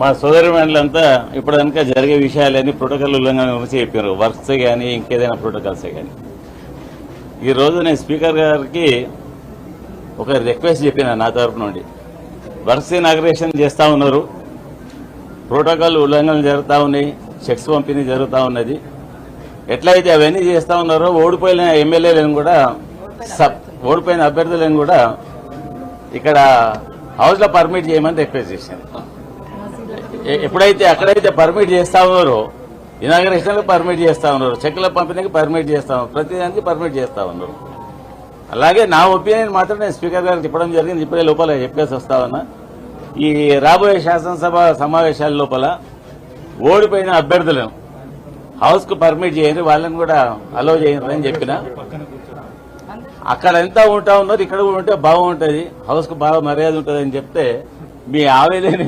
మా సోదరిమణులంతా ఇప్పుడు కనుక జరిగే విషయాలన్నీ ప్రోటోకాల్ ఉల్లంఘన గురించి చెప్పారు. వర్క్స్ కానీ ఇంకేదైనా ప్రోటోకాల్సే కానీ. ఈరోజు నేను స్పీకర్ గారికి ఒక రిక్వెస్ట్ చెప్పిన నా తరపు నుండి. వర్క్స్ ఇనాగ్రేషన్ చేస్తూ ఉన్నారు, ప్రోటోకాల్ ఉల్లంఘనలు జరుగుతూ ఉన్నాయి, చెక్స్ పంపిణీ జరుగుతూ ఉన్నది. ఎట్లయితే అవన్నీ చేస్తూ ఉన్నారో ఓడిపోయిన ఎమ్మెల్యేలను కూడా ఓడిపోయిన అభ్యర్థులను కూడా ఇక్కడ హౌస్లో పర్మిట్ చేయమని రిక్వెస్ట్ చేశాను. ఎప్పుడైతే అక్కడైతే పర్మిట్ చేస్తా ఉన్నారో ఇనాగ్రేషన్లకు పర్మిట్ చేస్తా ఉన్నారు, చెక్కుల పంపిణీకి పర్మిట్ చేస్తా ఉన్నారు, ప్రతిదానికి పర్మిట్ చేస్తా ఉన్నారు. అలాగే నా ఒపీనియన్ మాత్రం నేను స్పీకర్ గారికి చెప్పడం జరిగింది. ఇప్పుడే లోపల చెప్పేసి వస్తా ఉన్నా. ఈ రాబోయే శాసనసభ సమావేశాల లోపల ఓడిపోయిన అభ్యర్థులను హౌస్కు పర్మిట్ చేయండి, వాళ్ళని కూడా అలో చేయండి అని చెప్పిన. అక్కడ ఎంత ఉంటా ఉన్నారు, ఇక్కడ కూడా ఉంటే బాగుంటుంది, హౌస్కు బాగా మర్యాద ఉంటుంది అని చెప్తే మీ ఆవేదన